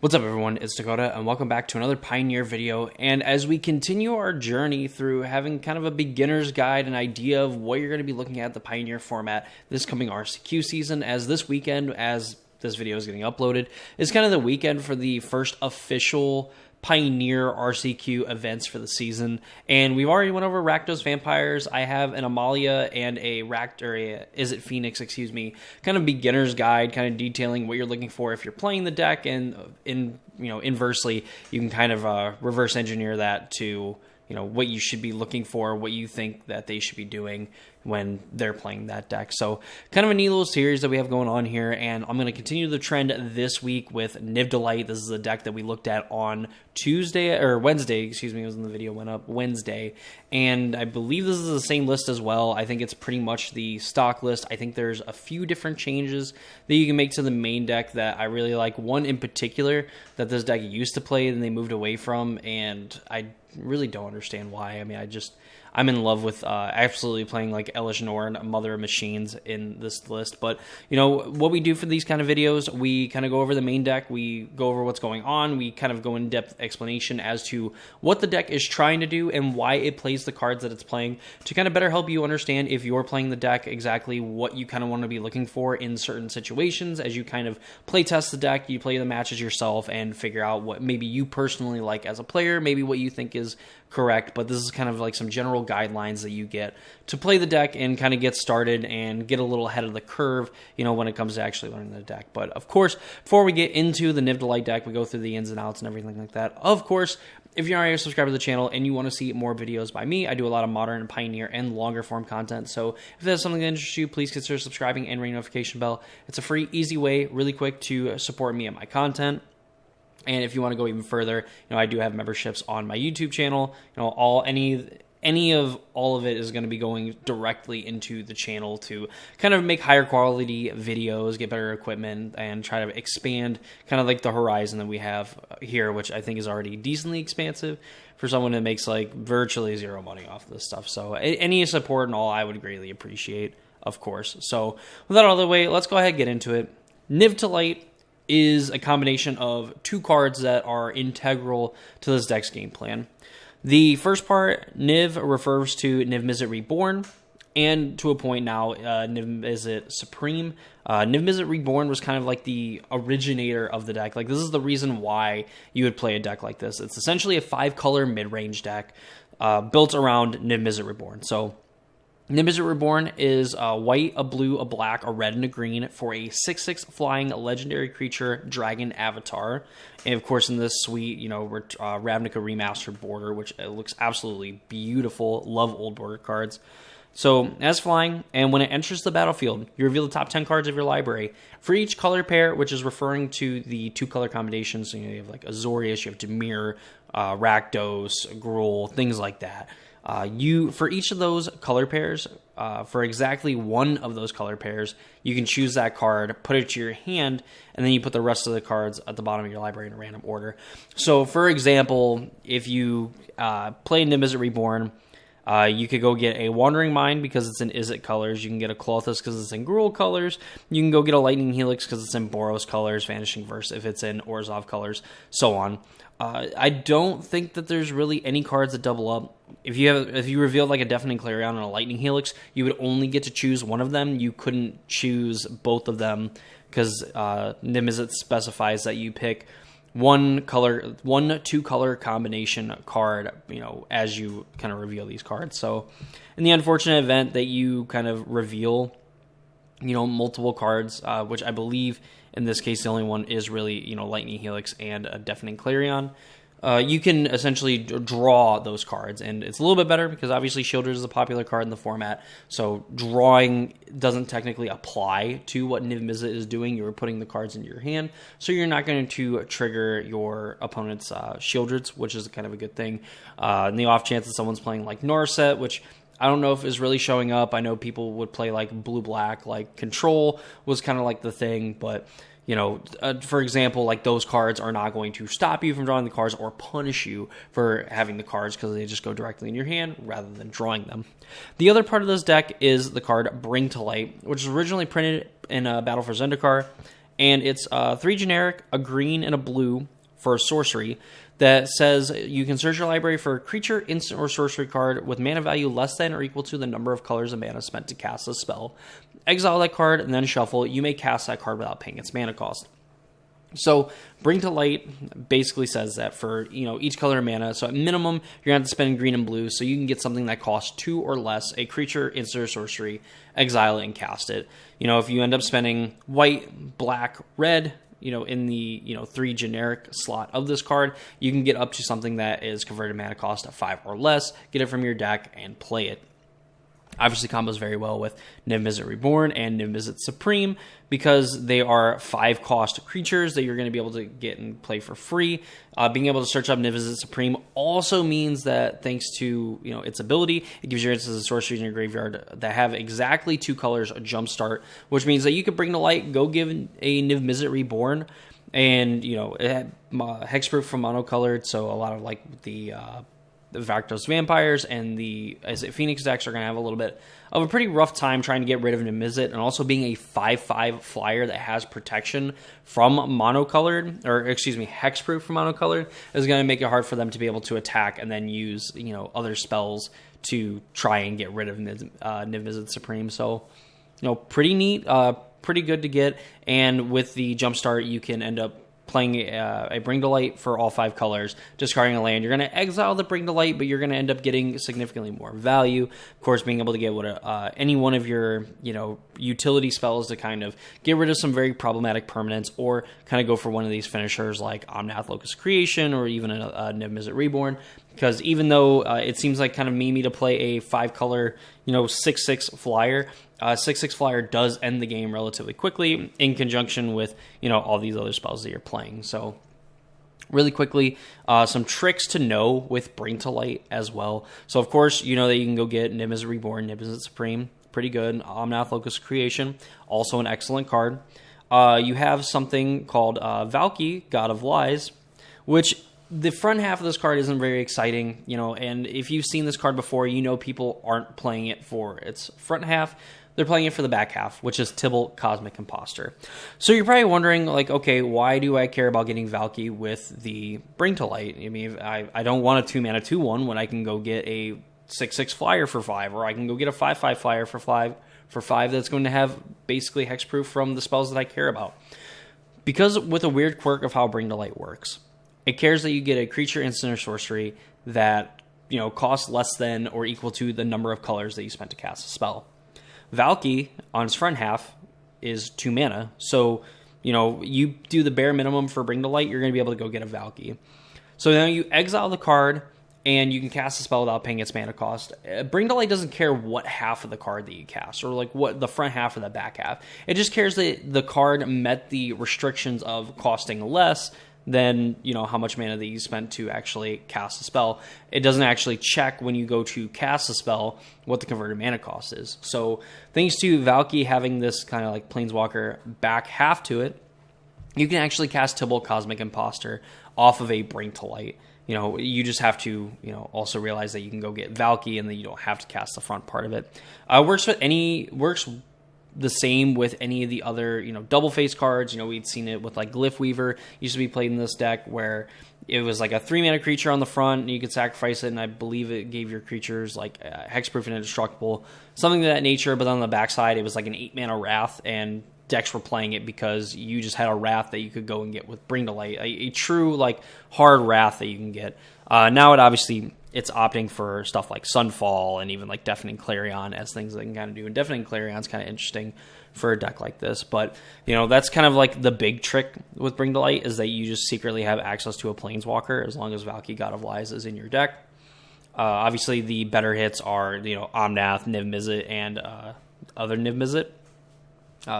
What's up everyone, it's Dakota and welcome back to another Pioneer video. And as we continue our journey through having kind of a beginner's guide, an idea of what you're going to be looking at the Pioneer format this coming RCQ season, as this weekend, as this video is getting uploaded, is kind of the weekend for the first official Pioneer RCQ events for the season. And we've already went over Rakdos Vampires. I have an Amalia and a Izzet Phoenix, kind of beginner's guide, kind of detailing what you're looking for if you're playing the deck, and inversely, you can kind of reverse engineer that to what you should be looking for, what you think that they should be doing when they're playing that deck. So kind of a neat little series that we have going on here, and I'm going to continue the trend this week with Niv-to-Light. This is a deck that we looked at on Wednesday, it was when the video went up, Wednesday, and I believe this is the same list as well. I think it's pretty much the stock list. I think there's a few different changes that you can make to the main deck that I really like. One in particular that this deck used to play and they moved away from, and I really don't understand why. I mean, I'm in love with absolutely playing like Elesh Norn, Mother of Machines in this list. But, what we do for these kind of videos, we kind of go over the main deck, we go over what's going on, we kind of go in-depth explanation as to what the deck is trying to do and why it plays the cards that it's playing, to kind of better help you understand if you're playing the deck exactly what you kind of want to be looking for in certain situations as you kind of play test the deck, you play the matches yourself, and figure out what maybe you personally like as a player, maybe what you think is correct. But this is kind of like some general guidelines that you get to play the deck and kind of get started and get a little ahead of the curve, when it comes to actually learning the deck. But of course, before we get into the Niv-to-Light deck, we go through the ins and outs and everything like that. Of course, if you're already a subscriber to the channel and you want to see more videos by me, I do a lot of modern, Pioneer, and longer form content. So if that's something that interests you, please consider subscribing and ring the notification bell. It's a free, easy way, really quick, to support me and my content. And if you want to go even further, I do have memberships on my YouTube channel. Any of all of it is going to be going directly into the channel to kind of make higher quality videos, get better equipment, and try to expand kind of like the horizon that we have here, which I think is already decently expansive for someone that makes like virtually zero money off of this stuff. So any support and all, I would greatly appreciate, of course. So with that out of the way, let's go ahead and get into it. Niv-to-Light is a combination of two cards that are integral to this deck's game plan. The first part, Niv, refers to Niv-Mizzet Reborn, and to a point now, Niv-Mizzet Supreme. Niv-Mizzet Reborn was kind of like the originator of the deck. Like, this is the reason why you would play a deck like this. It's essentially a 5-color mid-range deck built around Niv-Mizzet Reborn. So Niv-Mizzet Reborn is a white, a blue, a black, a red, and a green for a 6/6 flying legendary creature dragon avatar. And of course, in this sweet, Ravnica remastered border, which looks absolutely beautiful. Love old border cards. So, as flying, and when it enters the battlefield, you reveal the top 10 cards of your library. For each color pair, which is referring to the 2-color combinations, so you have like Azorius, you have Dimir, Rakdos, Gruul, things like that. For each of those color pairs, for exactly one of those color pairs, you can choose that card, put it to your hand, and then you put the rest of the cards at the bottom of your library in a random order. So, for example, if you play Niv-Mizzet Reborn, you could go get a Wandering Mind because it's in Izzet colors. You can get a Klothys because it's in Gruul colors. You can go get a Lightning Helix because it's in Boros colors, Vanishing Verse if it's in Orzhov colors, so on. I don't think that there's really any cards that double up. If you revealed like a Deafening Clarion and a Lightning Helix, you would only get to choose one of them. You couldn't choose both of them because Niv-Mizzet specifies that you pick one 2-color combination card, as you kind of reveal these cards. So in the unfortunate event that you kind of reveal, multiple cards, which I believe in this case the only one is really, Lightning Helix and a Deafening Clarion, you can essentially draw those cards, and it's a little bit better because obviously Shieldred is a popular card in the format, so drawing doesn't technically apply to what Niv-Mizzet is doing. You're putting the cards into your hand, so you're not going to trigger your opponent's Shieldreds, which is kind of a good thing. In the off chance that someone's playing like Narset, which I don't know if it's really showing up. I know people would play like blue-black, like Control was kind of like the thing, but for example, like those cards are not going to stop you from drawing the cards or punish you for having the cards because they just go directly in your hand rather than drawing them. The other part of this deck is the card Bring to Light, which was originally printed in Battle for Zendikar, and it's 3 generic, a green, and a blue for a sorcery that says you can search your library for a creature, instant, or sorcery card with mana value less than or equal to the number of colors of mana spent to cast a spell. Exile that card and then shuffle. You may cast that card without paying its mana cost. So Bring to Light basically says that for each color of mana, so at minimum you're going to have to spend green and blue, so you can get something that costs 2 or less, a creature, instant, or sorcery, exile it and cast it. If you end up spending white, black, red, in the 3 generic slot of this card, you can get up to something that is converted mana cost at 5 or less, get it from your deck, and play it. Obviously combos very well with Niv-Mizzet Reborn and Niv-Mizzet Supreme because they are 5-cost creatures that you're going to be able to get and play for free. Being able to search up Niv-Mizzet Supreme also means that thanks to its ability, it gives you instances of sorceries in your graveyard that have exactly 2 colors, a jumpstart, which means that you could Bring to Light, go give a Niv-Mizzet Reborn, and it had hexproof from monocolored, so a lot of like the Vakdos Vampires and the Phoenix decks are going to have a little bit of a pretty rough time trying to get rid of Niv-Mizzet, and also being a 5/5 flyer that has protection from monocolored, hexproof from monocolored, is going to make it hard for them to be able to attack and then use other spells to try and get rid of Niv-Mizzet Supreme. So pretty neat, pretty good to get, and with the jumpstart you can end up playing a Bring to Light for all 5 colors, discarding a land. You're going to exile the Bring to Light, but you're going to end up getting significantly more value. Of course, being able to get any one of your utility spells to kind of get rid of some very problematic permanents, or kind of go for one of these finishers like Omnath Locus Creation, or even a Niv-Mizzet Reborn. Because even though it seems like kind of memey to play a 5-color, 6/6 flyer, 6/6 flyer does end the game relatively quickly in conjunction with, all these other spells that you're playing. So really quickly, some tricks to know with Bring to Light as well. So of course, that you can go get Niv-Mizzet Reborn, Niv-Mizzet Supreme, pretty good. Omnath Locus Creation, also an excellent card. You have something called Valki, God of Lies, which the front half of this card isn't very exciting, and if you've seen this card before, people aren't playing it for its front half. They're playing it for the back half, which is Tibalt, Cosmic Impostor. So you're probably wondering, okay, why do I care about getting Valki with the Bring to Light? I mean, I don't want a 2-mana 2/1 when I can go get a 6/6 flyer for 5, or I can go get a 5/5 flyer for 5 that's going to have basically hexproof from the spells that I care about. Because with a weird quirk of how Bring to Light works, it cares that you get a creature, instant, or sorcery that costs less than or equal to the number of colors that you spent to cast a spell. Valki, on its front half, is 2 mana. So, you do the bare minimum for Bring to Light, you're going to be able to go get a Valki. So now you exile the card, and you can cast a spell without paying its mana cost. Bring to Light doesn't care what half of the card that you cast, or what the front half or the back half. It just cares that the card met the restrictions of costing less than how much mana that you spent to actually cast a spell. It doesn't actually check when you go to cast a spell what the converted mana cost is. So thanks to Valki having this kind of like Planeswalker back half to it, you can actually cast Tibalt, Cosmic Impostor off of a Bring to Light. You just have to, also realize that you can go get Valki and then you don't have to cast the front part of it. Works the same with any of the other, double face cards. We'd seen it with like Glyph Weaver, used to be played in this deck, where it was like a 3-mana creature on the front, and you could sacrifice it, and I believe it gave your creatures like hexproof and indestructible, something of that nature. But on the backside, it was like an 8-mana Wrath, and decks were playing it because you just had a Wrath that you could go and get with Bring to Light, a true like hard Wrath that you can get. Now it's opting for stuff like Sunfall and even like Deafening Clarion as things that can kind of do. And Deafening Clarion's kind of interesting for a deck like this. But, that's kind of like the big trick with Bring to Light, is that you just secretly have access to a Planeswalker as long as Valki, God of Lies is in your deck. Obviously, the better hits are, Omnath, Niv-Mizzet, and other Niv-Mizzet.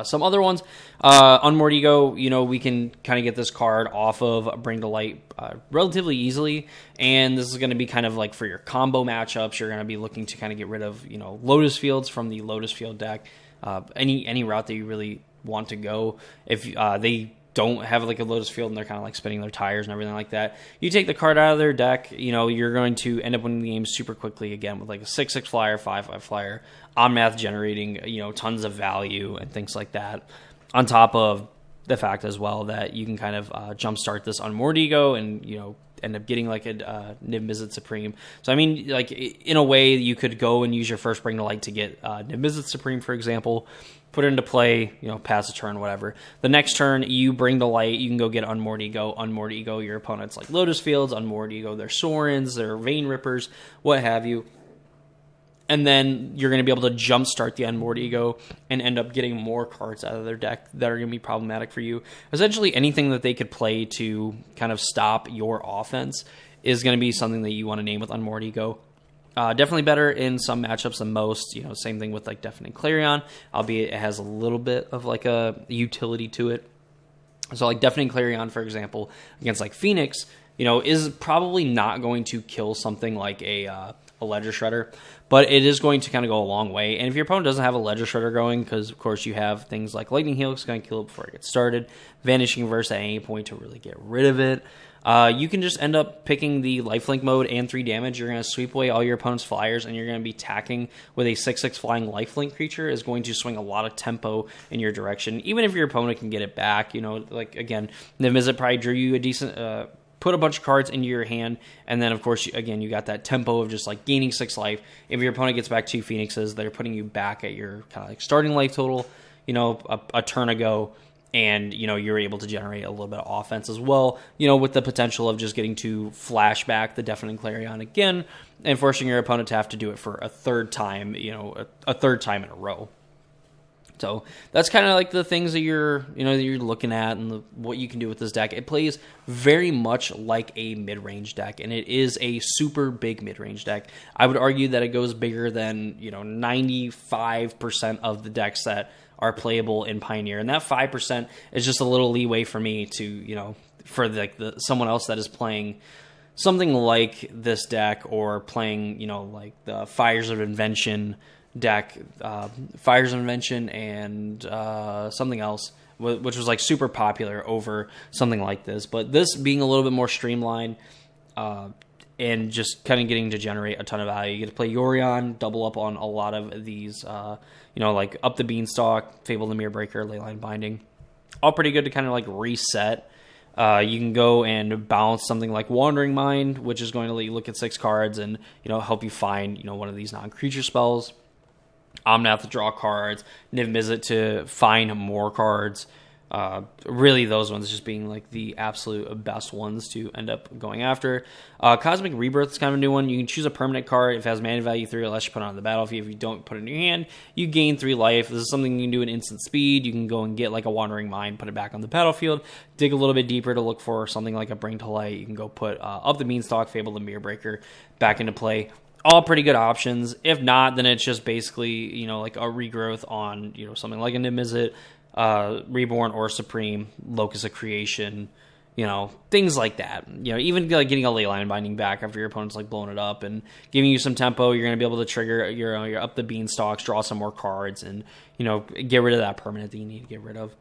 Some other ones, Unmoored Ego, we can kind of get this card off of Bring to Light relatively easily, and this is going to be kind of like for your combo matchups. You're going to be looking to kind of get rid of, Lotus Fields from the Lotus Field deck, any route that you really want to go. If they don't have like a Lotus Field and they're kind of like spinning their tires and everything like that, you take the card out of their deck, you're going to end up winning the game super quickly again with like a 6/6 flyer, 5/5 flyer, Omnath generating, tons of value and things like that. On top of, the fact as well that you can kind of jumpstart this Unmoored Ego and, end up getting like a Niv-Mizzet Supreme. So, I mean, like, in a way, you could go and use your first Bring to Light to get Niv-Mizzet Supreme, for example, put it into play, pass a turn, whatever. The next turn, you Bring to Light, you can go get Unmoored Ego your opponent's like Lotus Fields, Unmoored Ego their Sorens, their Vein Rippers, what have you. And then you're going to be able to jumpstart the Unmoored Ego and end up getting more cards out of their deck that are going to be problematic for you. Essentially, anything that they could play to kind of stop your offense is going to be something that you want to name with Unmoored Ego. Definitely better in some matchups than most. Same thing with like Deafening Clarion, albeit it has a little bit of like a utility to it. So like Deafening Clarion, for example, against like Phoenix, is probably not going to kill something like a Ledger Shredder, but it is going to kind of go a long way. And if your opponent doesn't have a Ledger Shredder going, because of course you have things like Lightning Helix going to kill it before it gets started, Vanishing Verse at any point to really get rid of it, you can just end up picking the lifelink mode and 3 damage. You're going to sweep away all your opponent's flyers, and you're going to be attacking with a 6/6 flying lifelink creature is going to swing a lot of tempo in your direction. Even if your opponent can get it back, like again, Niv-Mizzet probably drew you a decent. Put a bunch of cards into your hand, and then, of course, again, you got that tempo of just, like, gaining 6 life. If your opponent gets back 2 Phoenixes, they're putting you back at your kind of, like, starting life total, a turn ago, and, you're able to generate a little bit of offense as well, with the potential of just getting to flash back the Deafening Clarion again, and forcing your opponent to have to do it for a third time, a third time in a row. So that's kind of like the things that you're looking at and what you can do with this deck. It plays very much like a mid-range deck, and it is a super big mid-range deck. I would argue that it goes bigger than 95% of the decks that are playable in Pioneer, and that 5% is just a little leeway for me to for like someone else that is playing something like this deck or playing like the Fires of Invention deck, Fires of Invention and something else, which was like super popular over something like this. But this being a little bit more streamlined and just kind of getting to generate a ton of value. You get to play Yorion, double up on a lot of these, like Up the Beanstalk, Fable the Mirror Breaker, Leyline Binding. All pretty good to kind of like reset. You can go and bounce something like Wandering Mind, which is going to let you look at 6 cards and help you find one of these non-creature spells. Omnath to draw cards, Niv-Mizzet to find more cards. Really, those ones just being like the absolute best ones to end up going after. Cosmic Rebirth is kind of a new one. You can choose a permanent card. If it has mana value 3 or less, you put it on the battlefield. If you don't put it in your hand, you gain 3 life. This is something you can do in instant speed. You can go and get like a Wandering Mind, put it back on the battlefield, dig a little bit deeper to look for something like a Bring to Light. You can go put Up the Beanstalk, Fable the Mirror Breaker back into play. All pretty good options. If not, then it's just basically, like a regrowth on, something like a Niv-Mizzet, Reborn or Supreme, Locus of Creation, things like that. Even like getting a Leyline Binding back after your opponent's like blowing it up and giving you some tempo, you're going to be able to trigger your Up the Beanstalks, draw some more cards, and, get rid of that permanent that you need to get rid of.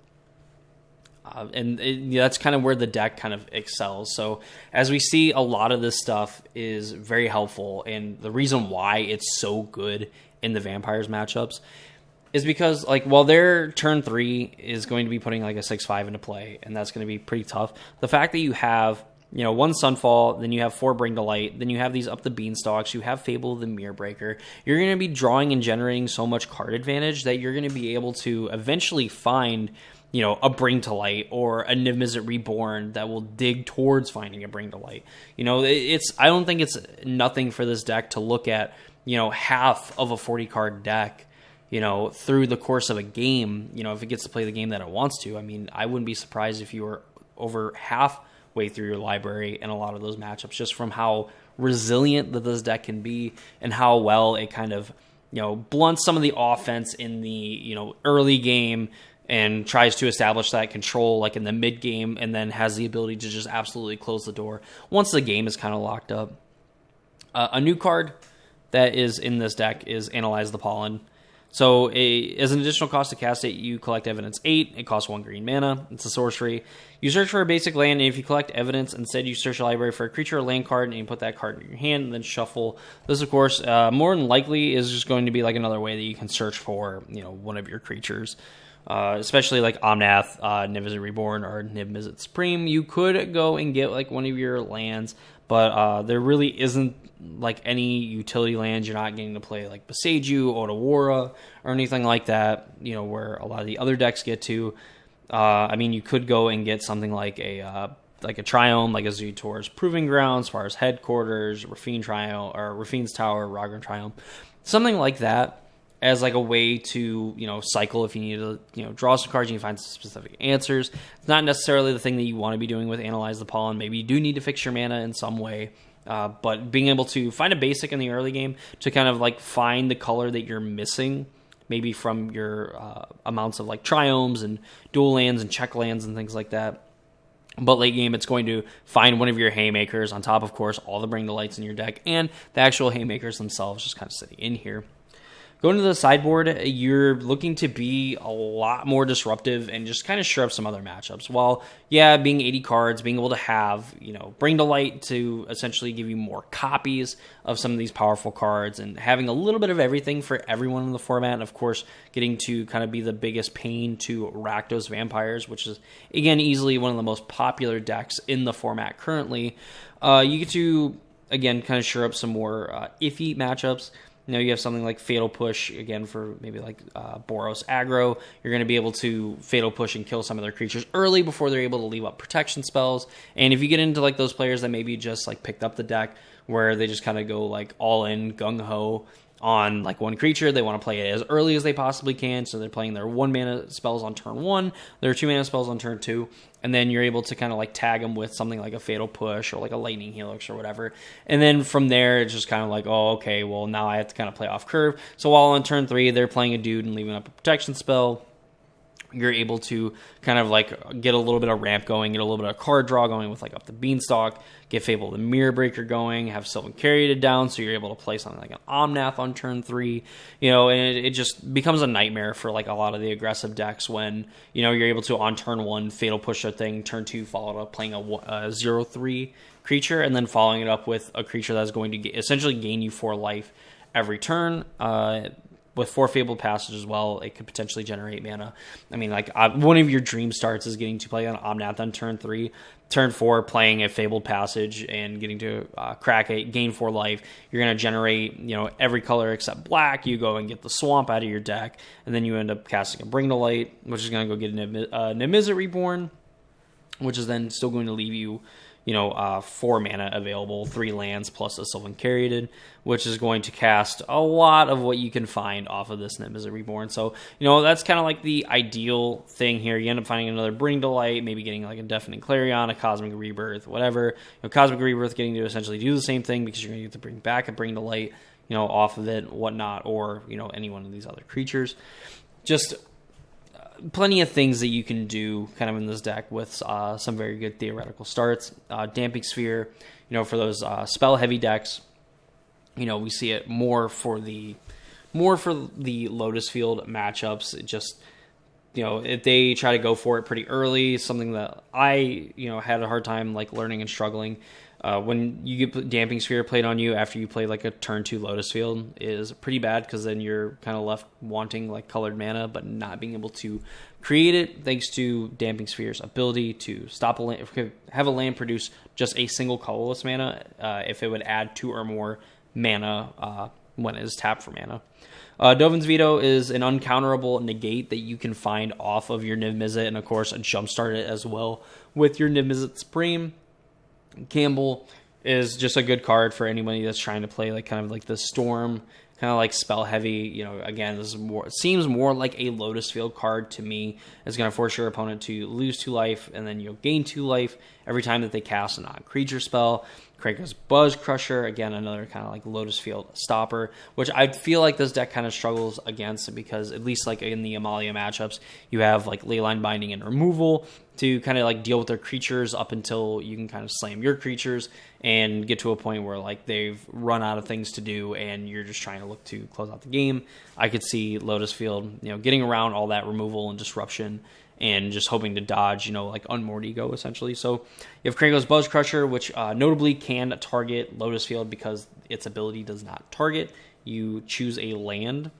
That's kind of where the deck kind of excels. So as we see, a lot of this stuff is very helpful, and the reason why it's so good in the Vampires matchups is because, like, while their turn 3 is going to be putting like a 6/5 into play, and that's going to be pretty tough, the fact that you have 1 Sunfall, then you have 4 Bring to Light, then you have these Up the Beanstalks, you have Fable the Mirror Breaker, you're going to be drawing and generating so much card advantage that you're going to be able to eventually find a Bring to Light or a Niv-Mizzet Reborn that will dig towards finding a Bring to Light. I don't think it's nothing for this deck to look at, half of a 40 card deck, through the course of a game, if it gets to play the game that it wants to. I mean, I wouldn't be surprised if you were over halfway through your library in a lot of those matchups, just from how resilient that this deck can be and how well it kind of, blunts some of the offense in the, early game and tries to establish that control like in the mid game, and then has the ability to just absolutely close the door once the game is kind of locked up. A new card that is in this deck is Analyze the Pollen. So as an additional cost to cast it, you collect Evidence 8. It costs 1 green mana. It's a sorcery. You search for a basic land, and if you collect Evidence, instead you search your library for a creature or land card, and you put that card in your hand, and then shuffle. This, of course, more than likely is just going to be like another way that you can search for, one of your creatures. especially like Omnath, Niv-Mizzet Reborn, or Niv-Mizzet Supreme. You could go and get like one of your lands, but there really isn't like any utility lands. You're not getting to play like Boseiju, Otawara, or anything like that, you know, where a lot of the other decks get to. I mean, you could go and get something like a Triome, like a Azuyi-Tor's Proving Ground, as far as Headquarters, Rafine's Tower, Ragran Triome, something like that, as like a way to, you know, cycle if you need to, you know, draw some cards and you find some specific answers. It's not necessarily the thing that you want to be doing with Analyze the Pollen. Maybe you do need to fix your mana in some way, but being able to find a basic in the early game to kind of like find the color that you're missing, maybe from your amounts of like Triomes and dual lands and check lands and things like that. But late game, it's going to find one of your Haymakers on top, of course, all the Bring the Lights in your deck, and the actual Haymakers themselves just kind of sitting in here. Going to the sideboard, you're looking to be a lot more disruptive and just kind of shore up some other matchups. While, yeah, being 80 cards, being able to have, you know, Bring to Light to essentially give you more copies of some of these powerful cards, and having a little bit of everything for everyone in the format, and of course, getting to kind of be the biggest pain to Rakdos Vampires, which is, again, easily one of the most popular decks in the format currently. You get to, again, kind of shore up some more iffy matchups. You know, you have something like Fatal Push, again, for maybe like Boros aggro. You're going to be able to Fatal Push and kill some of their creatures early before they're able to leave up protection spells. And if you get into like those players that maybe just like picked up the deck, where they just kind of go like all in, gung-ho on like one creature, they want to play it as early as they possibly can, so they're playing their 1 mana spells on turn 1, their 2 mana spells on turn 2, and then you're able to kind of like tag them with something like a Fatal Push or like a Lightning Helix or whatever. And then from there, it's just kind of like, oh, okay, well, now I have to kind of play off curve. So while on turn 3, they're playing a dude and leaving up a protection spell, you're able to kind of like get a little bit of ramp going, get a little bit of card draw going with like Up the Beanstalk, get Fable the Mirror Breaker going, have Sylvan Caryatid down, so you're able to play something like an Omnath on turn 3, you know, and it just becomes a nightmare for like a lot of the aggressive decks when, you know, you're able to on turn 1 Fatal Push a thing, turn 2 followed up playing a 0/3 creature, and then following it up with a creature that's going to essentially gain you 4 life every turn. With 4 Fabled Passage as well, it could potentially generate mana. I mean, like, one of your dream starts is getting to play on Omnath on turn 3. Turn 4, playing a Fabled Passage and getting to crack it, gain 4 life. You're going to generate, you know, every color except black. You go and get the Swamp out of your deck, and then you end up casting a Bring to Light, which is going to go get a Niv-Mizzet Reborn, which is then still going to leave you, you know, 4 mana available, 3 lands plus a Sylvan Caryatid, which is going to cast a lot of what you can find off of this Niv-Mizzet Reborn. So, you know, that's kind of like the ideal thing here. You end up finding another Bring to Light, maybe getting like a Deafening Clarion, a Cosmic Rebirth, whatever. You know, Cosmic Rebirth getting to essentially do the same thing because you're going to get to bring back a Bring to Light, you know, off of it, whatnot, or, you know, any one of these other creatures. Just plenty of things that you can do kind of in this deck with some very good theoretical starts. Damping Sphere, you know, for those spell heavy decks, you know, we see it more for the Lotus Field matchups. It just, you know, if they try to go for it pretty early, something that I, you know, had a hard time like learning and struggling. When you get Damping Sphere played on you after you play like a turn 2 Lotus Field is pretty bad, because then you're kind of left wanting like colored mana but not being able to create it, thanks to Damping Sphere's ability to stop a land, have a land produce just a single colorless mana if it would add 2 or more mana when it is tapped for mana. Dovin's Veto is an uncounterable negate that you can find off of your Niv-Mizzet, and of course jumpstart it as well with your Niv-Mizzet Supreme. Campbell is just a good card for anybody that's trying to play like kind of like the Storm, kind of like spell heavy. You know, again, this is more, seems more like a Lotus Field card to me. It's going to force your opponent to lose 2 life, and then you'll gain 2 life every time that they cast a non-creature spell. Krako's Buzz Crusher, again, another kind of like Lotus Field stopper, which I feel like this deck kind of struggles against, because at least like in the Amalia matchups, you have like Leyline Binding and removal to kind of like deal with their creatures up until you can kind of slam your creatures and get to a point where like they've run out of things to do and you're just trying to look to close out the game. I could see Lotus Field, you know, getting around all that removal and disruption and just hoping to dodge, you know, like Unmoored Ego, essentially. So you have Krako's Buzz Crusher, which notably can target Lotus Field because its ability does not target. You choose a land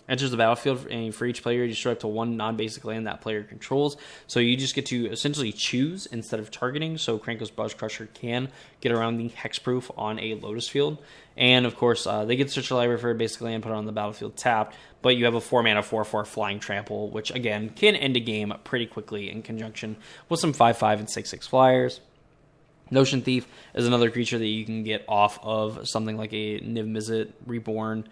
enters the battlefield, and for each player, you destroy up to one non-basic land that player controls. So you just get to essentially choose instead of targeting. So Krenko's Brush Crusher can get around the hexproof on a Lotus field. And of course, they get to search the library for a basic land, put it on the battlefield tapped. But you have a 4-mana 4/4 Flying Trample, which again can end a game pretty quickly in conjunction with some 5/5 and 6/6 flyers. Notion Thief is another creature that you can get off of something like a Niv Mizzet Reborn,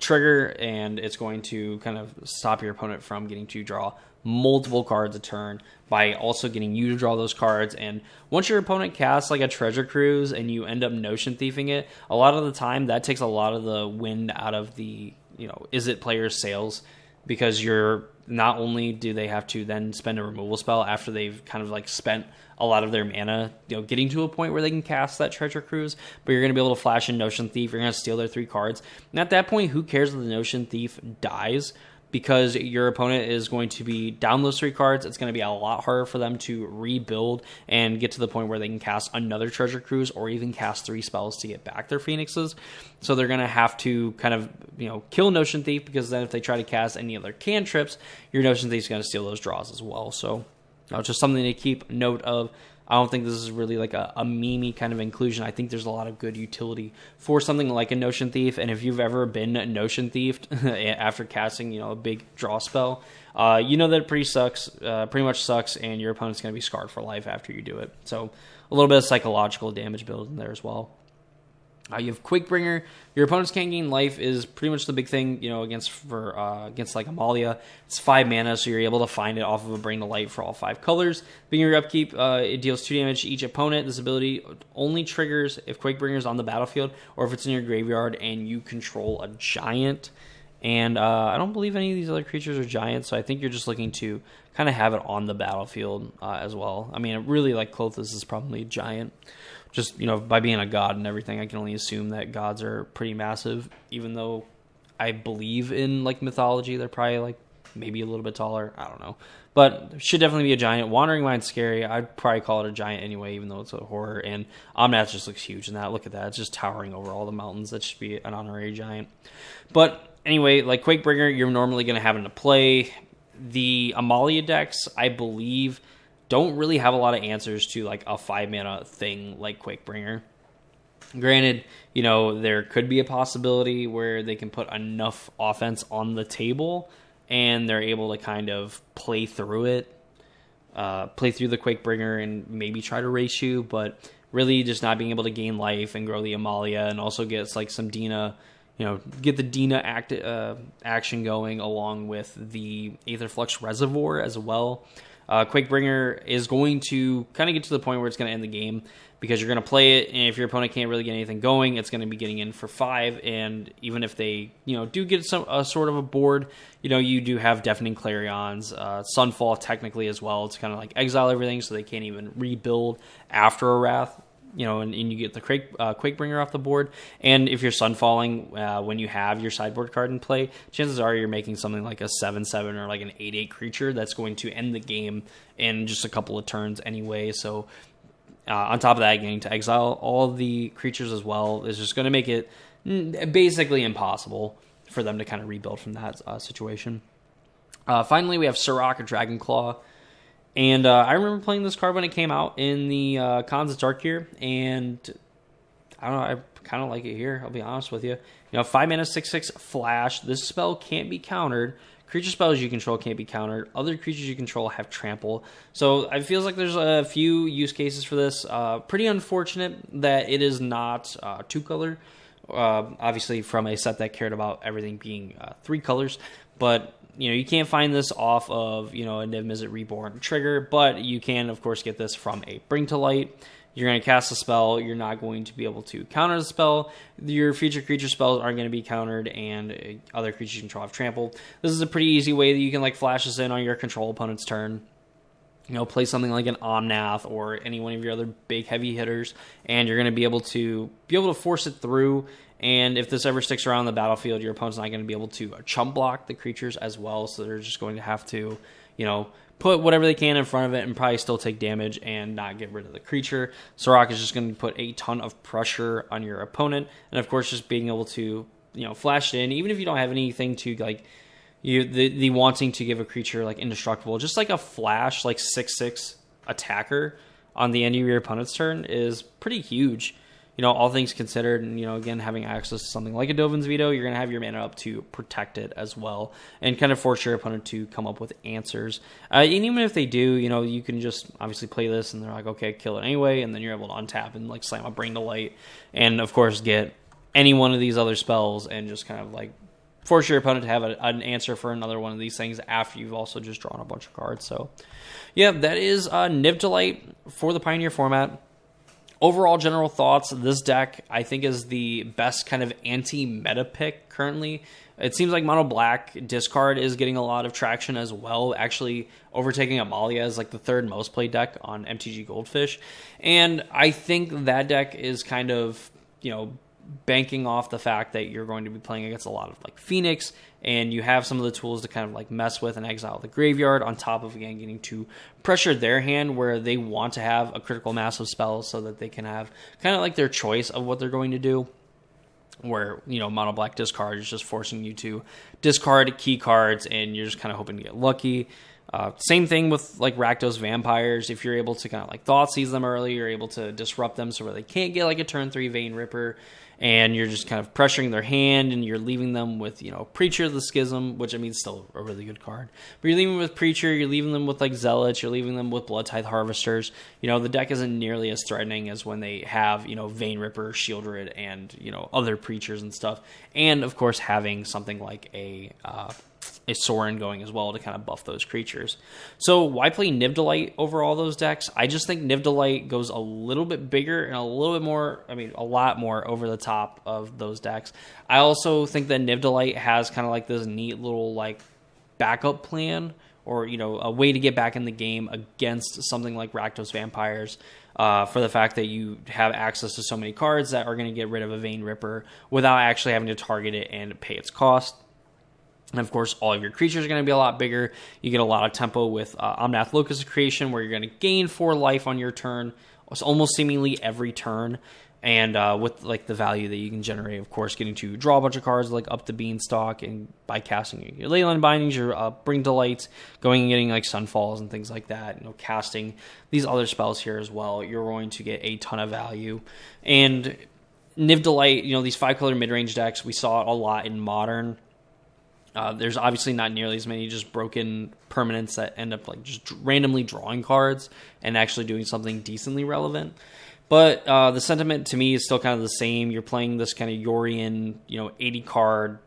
trigger, and it's going to kind of stop your opponent from getting to draw multiple cards a turn by also getting you to draw those cards. And once your opponent casts like a Treasure Cruise and you end up Notion Thiefing it, a lot of the time that takes a lot of the wind out of the Izzet players' sails, because you're not only do they have to then spend a removal spell after they've kind of like spent a lot of their mana, getting to a point where they can cast that Treasure Cruise, but you're going to be able to flash in Notion Thief. You're going to steal their 3 cards. And at that point, who cares if the Notion Thief dies? Because your opponent is going to be down those 3 cards. It's going to be a lot harder for them to rebuild and get to the point where they can cast another Treasure Cruise or even cast 3 spells to get back their Phoenixes. So they're going to have to kind of, kill Notion Thief, because then if they try to cast any other cantrips, your Notion Thief is going to steal those draws as well. So just something to keep note of. I don't think this is really like a memey kind of inclusion. I think there's a lot of good utility for something like a Notion Thief. And if you've ever been Notion Thiefed after casting, a big draw spell, that it pretty much sucks, and your opponent's going to be scarred for life after you do it. So a little bit of psychological damage built in there as well. You have Quakebringer. Your opponents can't gain life is pretty much the big thing, against like Amalia. It's 5 mana, so you're able to find it off of a Bring to Light for all 5 colors. Being your upkeep, it deals 2 damage to each opponent. This ability only triggers if Quakebringer is on the battlefield or if it's in your graveyard and you control a giant. And I don't believe any of these other creatures are giants, so I think you're just looking to kind of have it on the battlefield as well. I mean, really, like Klothys is probably a giant. Just, by being a god and everything, I can only assume that gods are pretty massive, even though I believe in, like, mythology. They're probably, like, maybe a little bit taller. I don't know. But should definitely be a giant. Wandering Mind's scary. I'd probably call it a giant anyway, even though it's a horror. And Omnath just looks huge in that. Look at that. It's just towering over all the mountains. That should be an honorary giant. But anyway, like Quakebringer, you're normally going to have into play. The Amalia decks, I believe, don't really have a lot of answers to like a 5 mana thing like Quakebringer. Granted, there could be a possibility where they can put enough offense on the table and they're able to kind of play through it, play through the Quakebringer and maybe try to race you, but really just not being able to gain life and grow the Amalia and also gets like some Dina, get the Dina action going along with the Aetherflux Reservoir as well. Quakebringer is going to kind of get to the point where it's going to end the game, because you're going to play it, and if your opponent can't really get anything going, it's going to be getting in for 5, and even if they, do get a sort of a board, you do have Deafening Clarions, Sunfall technically as well, to kind of like exile everything so they can't even rebuild after a Wrath. And you get the Quakebringer off the board. And if you're Sunfalling when you have your sideboard card in play, chances are you're making something like a 7/7 or like an 8/8 creature that's going to end the game in just a couple of turns anyway. So on top of that, getting to exile all the creatures as well is just going to make it basically impossible for them to kind of rebuild from that situation. Finally, we have Surrak, Dragonclaw. And I remember playing this card when it came out in the Khans of Tarkir, and I don't know, I kind of like it here, I'll be honest with you. 5 mana, 6/6 flash. This spell can't be countered. Creature spells you control can't be countered. Other creatures you control have trample. So it feels like there's a few use cases for this. Pretty unfortunate that it is not 2-color. Obviously from a set that cared about everything being 3 colors. But you can't find this off of, a Niv Mizzet Reborn trigger, but you can, of course, get this from a Bring to Light. You're going to cast a spell. You're not going to be able to counter the spell. Your future creature spells aren't going to be countered, and other creatures you control have trampled. This is a pretty easy way that you can flash this in on your control opponent's turn. Play something like an Omnath or any one of your other big heavy hitters, and you're going to be able to force it through. And if this ever sticks around the battlefield, your opponent's not going to be able to chump block the creatures as well, so they're just going to have to, put whatever they can in front of it and probably still take damage and not get rid of the creature. Surrak is just going to put a ton of pressure on your opponent, and of course just being able to flashed in, even if you don't have anything to like the wanting to give a creature like indestructible, just like a flash like 6/6 attacker on the end of your opponent's turn is pretty huge. All things considered, and again, having access to something like a Dovin's Veto, you're going to have your mana up to protect it as well, and kind of force your opponent to come up with answers. And even if they do, you can just obviously play this, and they're like, okay, kill it anyway, and then you're able to untap and like slam a Bring to Light, and of course get any one of these other spells, and just kind of like force your opponent to have an answer for another one of these things after you've also just drawn a bunch of cards. So, yeah, that is Niv to Light for the Pioneer format. Overall general thoughts, this deck I think is the best kind of anti-meta pick currently. It seems like Mono Black discard is getting a lot of traction as well, actually overtaking Amalia as like the third most played deck on MTG Goldfish. And I think that deck is kind of, banking off the fact that you're going to be playing against a lot of like Phoenix, and you have some of the tools to kind of like mess with and exile the graveyard, on top of again getting to pressure their hand where they want to have a critical mass of spells so that they can have kind of like their choice of what they're going to do. Where Mono Black discard is just forcing you to discard key cards, and you're just kind of hoping to get lucky. Same thing with like Rakdos Vampires. If you're able to kind of like Thoughtseize them early, you're able to disrupt them so where they can't get like a turn 3 Vein Ripper, and you're just kind of pressuring their hand, and you're leaving them with Preacher of the Schism, which I mean is still a really good card. But you're leaving them with Preacher, you're leaving them with like Zealots, you're leaving them with Blood Tithe Harvesters. The deck isn't nearly as threatening as when they have Vein Ripper, Shieldred, and other Preachers and stuff. And of course having something like a Sorin going as well to kind of buff those creatures. So why play Niv to Light over all those decks? I just think Niv to Light goes a little bit bigger and a little bit more, a lot more over the top of those decks. I also think that Niv to Light has kind of like this neat little like backup plan, or a way to get back in the game against something like Rakdos Vampires, for the fact that you have access to so many cards that are going to get rid of a Vein Ripper without actually having to target it and pay its cost. And of course, all of your creatures are going to be a lot bigger. You get a lot of tempo with Omnath Locus of Creation, where you're going to gain 4 life on your turn, almost seemingly every turn. And with like the value that you can generate, of course, getting to draw a bunch of cards like up the Beanstalk, and by casting your Leyline Bindings, your Bring to Light, going and getting like Sunfalls and things like that. Casting these other spells here as well, you're going to get a ton of value. And Niv to Light, these 5-color mid-range decks, we saw it a lot in Modern. There's obviously not nearly as many just broken permanents that end up like just randomly drawing cards and actually doing something decently relevant. But the sentiment to me is still kind of the same. You're playing this kind of Yorion, 80 card,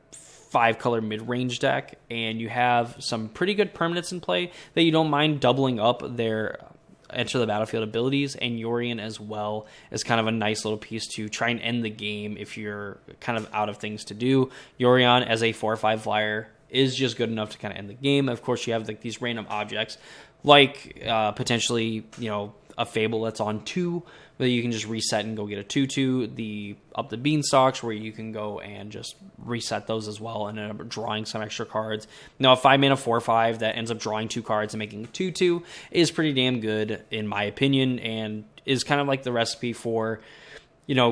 5-color mid-range deck, and you have some pretty good permanents in play that you don't mind doubling up their Enter the Battlefield abilities, and Yorion as well is kind of a nice little piece to try and end the game if you're kind of out of things to do. Yorion as a 4/5 flyer is just good enough to kind of end the game. Of course, you have like these random objects like potentially a Fable that's on 2, that you can just reset and go get a 2/2. The Up the Beanstalks, where you can go and just reset those as well and end up drawing some extra cards. Now, a 5-mana 4/5 that ends up drawing 2 cards and making a 2/2 is pretty damn good, in my opinion, and is kind of like the recipe for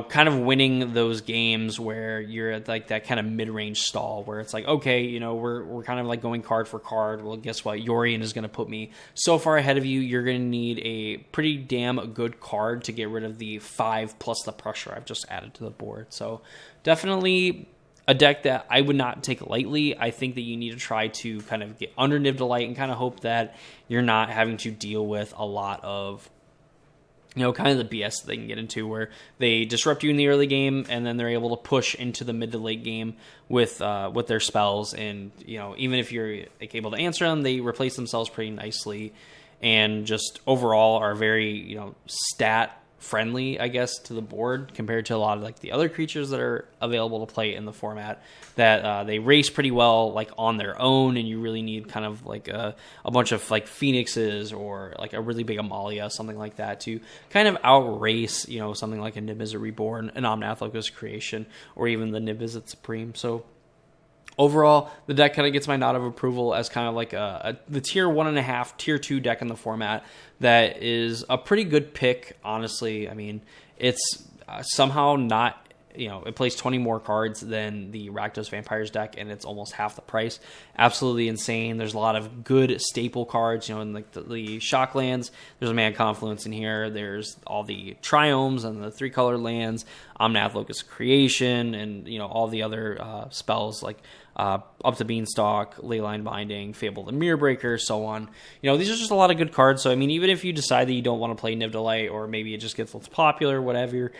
kind of winning those games where you're at like that kind of mid-range stall where it's like, okay, we're kind of like going card for card. Well, guess what? Yorion is going to put me so far ahead of you. You're going to need a pretty damn good card to get rid of the 5 plus the pressure I've just added to the board. So definitely a deck that I would not take lightly. I think that you need to try to kind of get under Niv to Light and kind of hope that you're not having to deal with a lot of kind of the BS they can get into where they disrupt you in the early game and then they're able to push into the mid to late game with their spells. And, even if you're able to answer them, they replace themselves pretty nicely and just overall are very, stat friendly, I guess, to the board compared to a lot of like the other creatures that are available to play in the format, that they race pretty well like on their own, and you really need kind of like a bunch of like Phoenixes or like a really big Amalia, something like that, to kind of outrace something like a Niv-Mizzet Reborn, an Omnath Locus Creation, or even the Niv-Mizzet Supreme. So overall, the deck kind of gets my nod of approval as kind of like the tier 1.5, tier 2 deck in the format that is a pretty good pick, honestly. I mean, it's somehow not it plays 20 more cards than the Rakdos Vampires deck, and it's almost half the price. Absolutely insane. There's a lot of good staple cards, in like the Shocklands. There's a Mana Confluence in here. There's all the Triomes and the 3-color lands, Omnath Locust Creation, and all the other spells like Up to Beanstalk, Leyline Binding, Fable the Mirror Breaker, so on. These are just a lot of good cards. So I mean, even if you decide that you don't want to play Niv-Delight, or maybe it just gets less popular, whatever,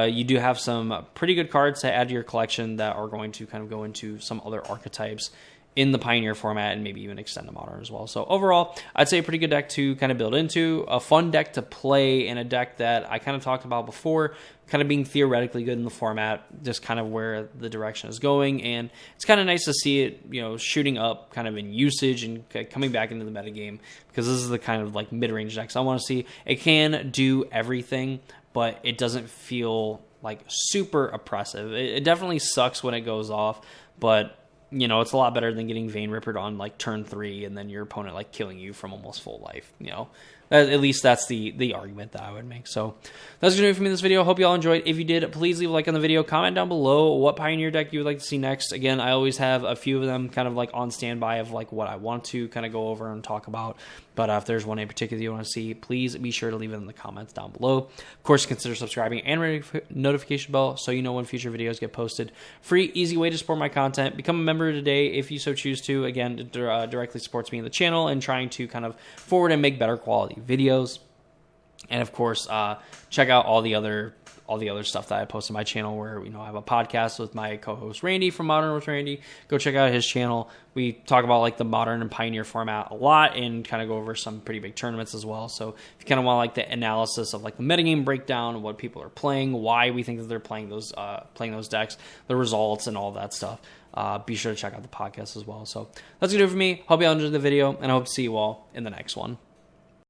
you do have some pretty good cards to add to your collection that are going to kind of go into some other archetypes in the Pioneer format, and maybe even extend to Modern as well. So overall, I'd say a pretty good deck to kind of build into, a fun deck to play, and a deck that I kind of talked about before, kind of being theoretically good in the format, just kind of where the direction is going. And it's kind of nice to see it, shooting up kind of in usage and coming back into the metagame, because this is the kind of like mid-range decks I want to see. It can do everything, but it doesn't feel like super oppressive. It definitely sucks when it goes off, but it's a lot better than getting Vein Rippered on like turn 3 and then your opponent like killing you from almost full life. At least that's the argument that I would make. So that's going to do it for me in this video. Hope you all enjoyed. If you did, please leave a like on the video. Comment down below what Pioneer deck you would like to see next. Again, I always have a few of them kind of like on standby of like what I want to kind of go over and talk about. But if there's one in particular you want to see, please be sure to leave it in the comments down below. Of course, consider subscribing and ring the notification bell so you know when future videos get posted. Free, easy way to support my content. Become a member today if you so choose to. Again, it directly supports me in the channel and trying to kind of forward and make better quality videos. And of course, check out all the other stuff that I post on my channel, where I have a podcast with my co-host Randy from Modern with Randy. Go check out his channel. We talk about like the Modern and Pioneer format a lot, and kind of go over some pretty big tournaments as well. So if you kind of want like the analysis of like the metagame breakdown, what people are playing, why we think that they're playing those decks, the results, and all that stuff, be sure to check out the podcast as well. So that's gonna do it for me. Hope you all enjoyed the video, and I hope to see you all in the next one.